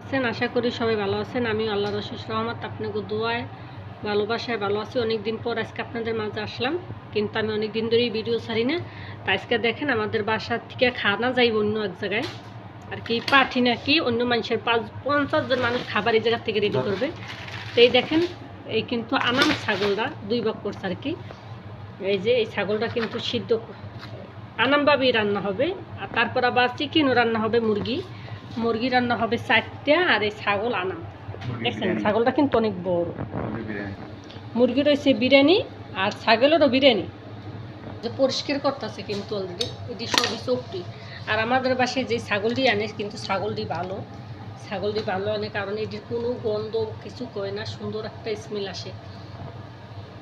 আছেন? আশা করি সবাই ভালো আছেন। আমি আল্লাহর অশেষ রহমত আপনাকে দোয়ায় ভালোবাসায় ভালো আছি। অনেক দিন পর আজকে আপনাদের মাঝে আসলাম, কিন্তু আমি অনেক দিন ধরেই ভিডিও ছাড়ি না। তা আজকে দেখেন আমাদের বাসার থেকে খানা যাইব অন্য এক জায়গায়, আর কি পাঠি নাকি অন্য মানুষের 50 জন মানুষ খাবার এই জায়গা থেকে রেডি করবে। তো এই দেখেন, এই কিন্তু আনাম ছাগলটা 2 ভাগ করছে আর কি। এই যে এই ছাগলটা কিন্তু সিদ্ধ আনামভাবেই রান্না হবে, আর তারপর আবার চিকেনও রান্না হবে, মুরগি রান্না হবে 4টা, আর এই ছাগল আনাম। দেখছেন ছাগলটা কিন্তু অনেক বড়। মুরগি রয়েছে বিরিয়ানি, আর ছাগলেরও বিরিয়ানি। যে পরিষ্কার করতেছে কিন্তু অলরেডি, এটি সবই চোখটি। আর আমাদের বাসায় যে ছাগলটি আনে কিন্তু ছাগলটি ভালো আনে, কারণ এটির কোনো গন্ধ কিছু কয় না, সুন্দর একটা স্মেল আসে।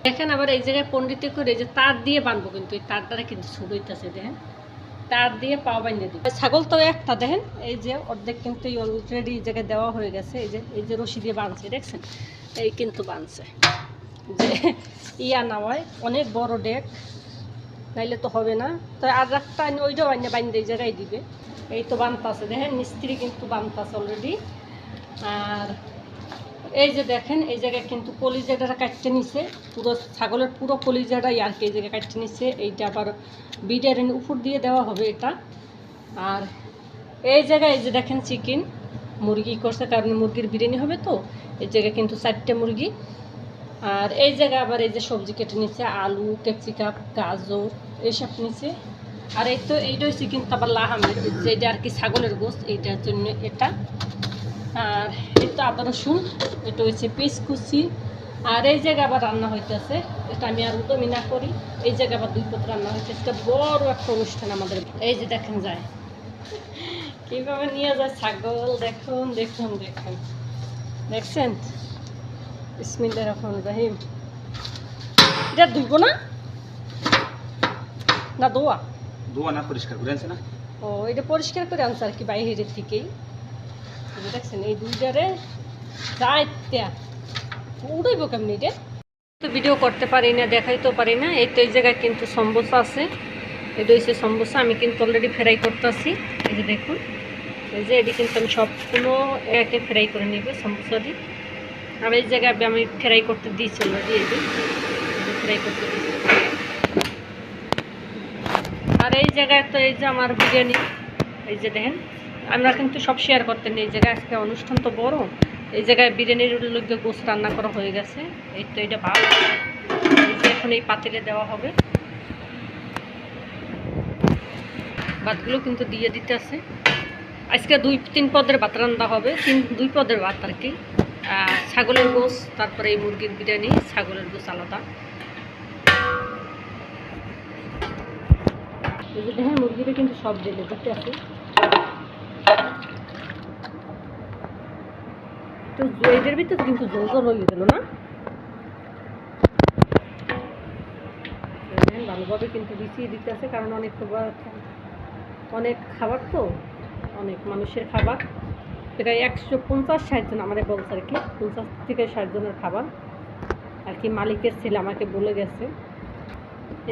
দেখেন আবার এই জায়গায় পণ্ডিতে করে যে তার দিয়ে বাঁধবো, কিন্তু এই তার দ্বারা কিন্তু ছুটাইতেছে, দেখেন তার দিয়ে পা বাঁধিয়ে দিবে। ছাগল তো একটা দেখেন, এই যে অর্ধেক কিন্তু অলরেডি এই জায়গায় দেওয়া হয়ে গেছে। এই যে রশি দিয়ে বাঁধছে, দেখছেন এই কিন্তু বাঁধছে। যে ইয়া না হয় অনেক বড় ডেক, নাইলে তো হবে না। তো আর একটা ওইটাও আইনে বাঁধতে এই জায়গায় দিবে। এই তো বাঁধতে দেখেন মিস্ত্রি কিন্তু বাঁধতে অলরেডি। আর এই যে দেখেন এই জায়গায় কিন্তু কলিজাটা কাটতে নিছে, পুরো ছাগলের পুরো কলিজাটাই আর কি এই জায়গায় কাটতে নিছে। এইটা আবার বিডারের উপর দিয়ে দেওয়া হবে এটা। আর এই জায়গায় এই যে দেখেন চিকেন মুরগি করছে, কারণ মুরগির বিরিয়ানি হবে, তো এই জায়গায় কিন্তু 4টা মুরগি। আর এই জায়গায় আবার এই যে সবজি কেটে নিচ্ছে, আলু, ক্যাপসিকাম, গাজর এইসব নিচ্ছে। আর এই তো এইটা হচ্ছে কিন্তু আবার লাহামের, যেটা আর কি ছাগলের গোস্ত, এইটার জন্য এটা। আর এই তো আবার রসুন, এটা হচ্ছে পিস কুচি। আর এই জায়গায় আবার রান্না হইতেছে, এটা আমি আর উদমি না করি। এই জায়গায় আবার 2 পত্র রান্না হইতেছে, এটা বড় একটা অনুষ্ঠান আমাদের। এই যে দেখেন যায় কিভাবে নিয়ে যায় ছাগল, দেখুন দেখুন দেখুন, দেখছেন? বিসমিল্লাহির রহমানির রহিম। এটা ধুইব না, না দোয়া না পরিষ্কার করে আনছে না? ও এটা পরিষ্কার করে আনছে আর কি বাইরের থেকেই। দেখছেন এই দুইটারে যাইতে উড়াইব কেমনি রে। তো ভিডিও করতে পারি না, দেখাইতেও পারি না। এই তো এই জায়গায় কিন্তু সমোসা আছে, এটা হচ্ছে সমোসা। আমি কিন্তু অলরেডি ফ্রাই করতেছি। এই যে দেখুন, এই যে এটি কিন্তু আমি সবগুলো একে ফ্রাই করে নিব সমোসা দিয়ে। আর এই জায়গায় আমি ফ্রাই করতে দিয়েছি অলরেডি, এই যে ফ্রাই করতে দিয়েছি। আর এই জায়গায় তো এই যে আমার বিরিয়ানি, এই যে দেখেন আমরা কিন্তু সব শেয়ার করতে নেই। এই জায়গায় আজকে অনুষ্ঠান তো বড়, এই জায়গায় বিরিয়ানির লোককে গোস্ত রান্না করা হয়ে গেছে। এই তো এটা ভাত, এখন এই পাতিলে দেওয়া হবে। ভাতগুলো কিন্তু দিয়ে দিতে আছে। আজকে 2-3 পদের ভাত রান্না হবে, 2 পদের ভাত আর কি। ছাগলের গোস্ত, তারপরে এই মুরগির বিরিয়ানি, ছাগলের গোস্ত আলাদা। এই যে দেখেন মুরগিটা কিন্তু সব দিলে দেখতে আছে। তো এদের ভিতরে কিন্তু জল হয়ে গেল না, ভালোভাবে কিন্তু বিছিয়ে দিতে আছে, কারণ অনেক খাবার তো, অনেক মানুষের খাবার, প্রায় 150-60 জন আমাদের বলছে আর কি, 50 থেকে 60 জনের খাবার আর কি। মালিকের ছেলে আমাকে বলে গেছে।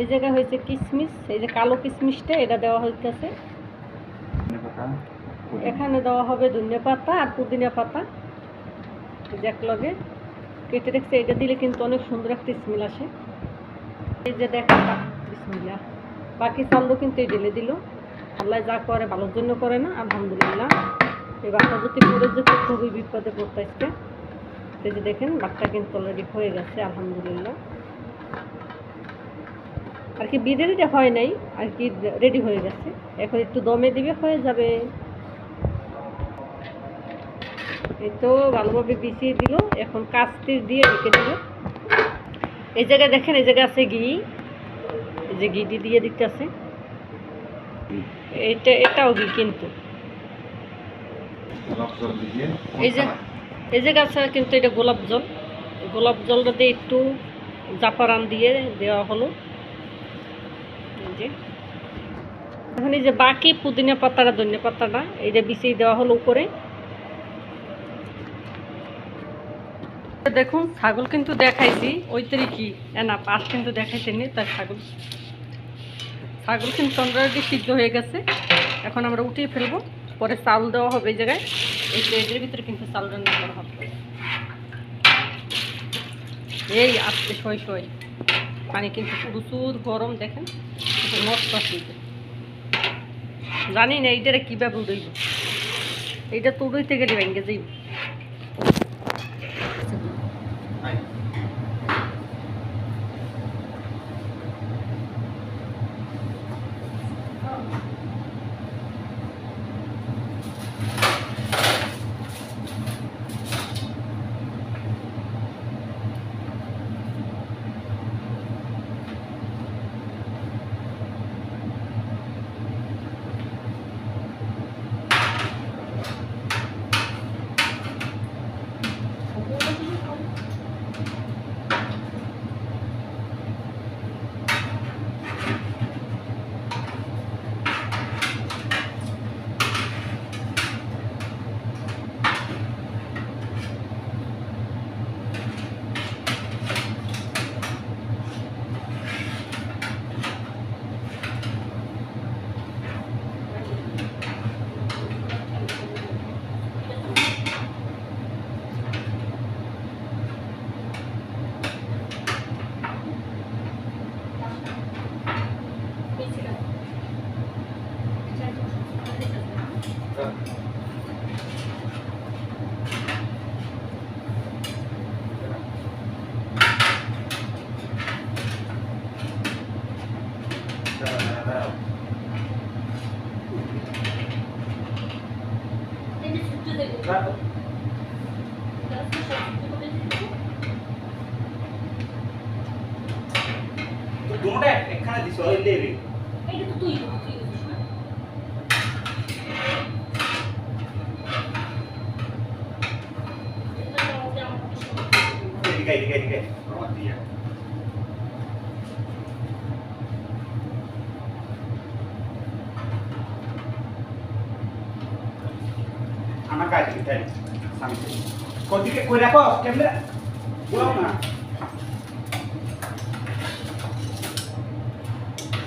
এই জায়গায় হয়েছে কিশমিশ, এই যে কালো কিশমিশটা এটা দেওয়া হইতেছে। এখানে দেওয়া হবে ধনিয়া পাতা আর পুদিনা পাতা, এই যে একলগে কেটে রেখেছে। এটা দিলে কিন্তু অনেক সুন্দর একটা স্মেল আসে। এই যে দেখেন বিসমিল্লাহ, বাকি চালও কিন্তু এই ঢেলে দিল। আল্লাহ যা করে ভালোর জন্য করে না, আলহামদুলিল্লাহ। এই বাচ্চা যদি পড়ে যেত খুবই বিপদে পড়তে আসছে। এই যে দেখেন বাচ্চা কিন্তু অলরেডি হয়ে গেছে, আলহামদুলিল্লাহ। আর কি বিরিয়ানিটা হয় নাই আর কি, রেডি হয়ে গেছে। এখন একটু দমে দিবে, হয়ে যাবে। এই তো ভালোভাবে বিছিয়ে দিল, এখন কাস্তি দিয়ে ঢেকে দিল। এই জায়গায় দেখেন এই জায়গায় আছে ঘি, এই যে ঘিটি দিয়ে দিতে আছে। এটাও ঘি কিন্তু। এই জায়গা আছে কিন্তু এটা গোলাপ জলটা দিয়ে একটু জাফরান দিয়ে দেওয়া হলো। এখন এই যে বাকি পুদিনা পাতাটা ধনিয়া পাতাটা এইটা বিছিয়ে দেওয়া হলো উপরে। দেখুন ছাগল কিন্তু দেখাইছি, ওই তরি কি না পাশ কিন্তু দেখাইছে নি, তার ছাগল কিন্তু অলরেডি সিদ্ধ হয়ে গেছে। এখন আমরা উঠিয়ে ফেলবো, পরে চাউল দেওয়া হবে এই জায়গায়। এই প্লেটের ভিতরে কিন্তু চাল রান্না করা হবে। এই আস্তে সই সই, পানি কিন্তু প্রচুর গরম, দেখেন নষ্ট আছে। জানি না এইটারে কীভাবে উড়ইব, এইটা তো উড়ইতে গেলে ভেঙে যাইব। দুটোটা একখানে দিছো ওই লেরে এইটা তো তুই দিছিস না? এদিকে এদিকে এদিকে আমার দিয়া আমার কাজ দিতে সামনে কোদিকে কই রাখো ক্যামেরা বুলাও না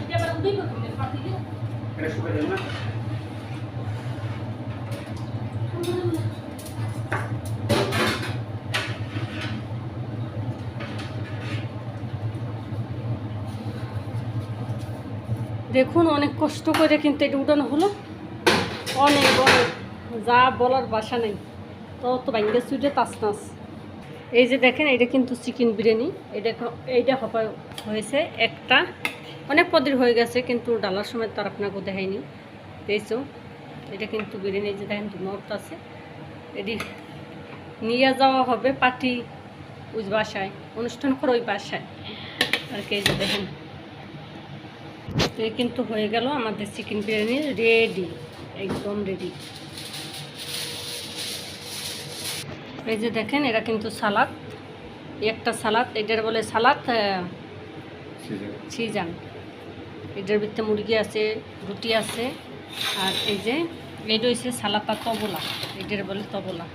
এটা আবার দুই করতে পারতি কি? এটা শুকাই যাবে না দেখুন অনেক কষ্ট করে কিন্তু এটা উঠানো হলো, অনেক অনেক, যা বলার ভাষা নেই। তো বাইঙ্গা সুইটে তাস নাচ। এই যে দেখেন এটা কিন্তু চিকেন বিরিয়ানি, এইটা হয়েছে একটা, অনেক পদের হয়ে গেছে কিন্তু ডালার সময় তার আপনাকে দেখায়নি। পেয়েছো এটা কিন্তু বিরিয়ানি, যে দেখেন মত আছে, এটি নিয়ে যাওয়া হবে পার্টি ওই বাসায়, অনুষ্ঠান করে ওই বাসায় আর কি। এই যে দেখেন তো এই কিন্তু হয়ে গেল আমাদের চিকেন বিরিয়ানি রেডি, একদম রেডি। এই যে দেখেন এরা কিন্তু সালাদ, একটা সালাদ, এটার বলে সালাদ সিজান। এটার ভিতরে মুরগি আছে, রুটি আছে, আর এই যে এইটা হচ্ছে সালাদ আর তবলা, এটার বলে তবলা।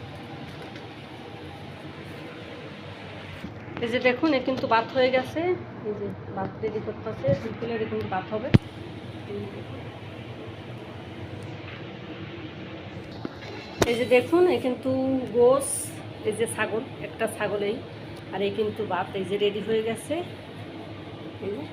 এই যে দেখুন এ কিন্তু ভাত হয়ে গেছে, এই যে ভাত রেডি করতেছে, দুপুরে কিন্তু ভাত হবে। এই যে দেখুন এ কিন্তু গোস, এই যে ছাগল, একটা ছাগলেই, আর এই কিন্তু ভাত এই যে রেডি হয়ে গেছে। এই যে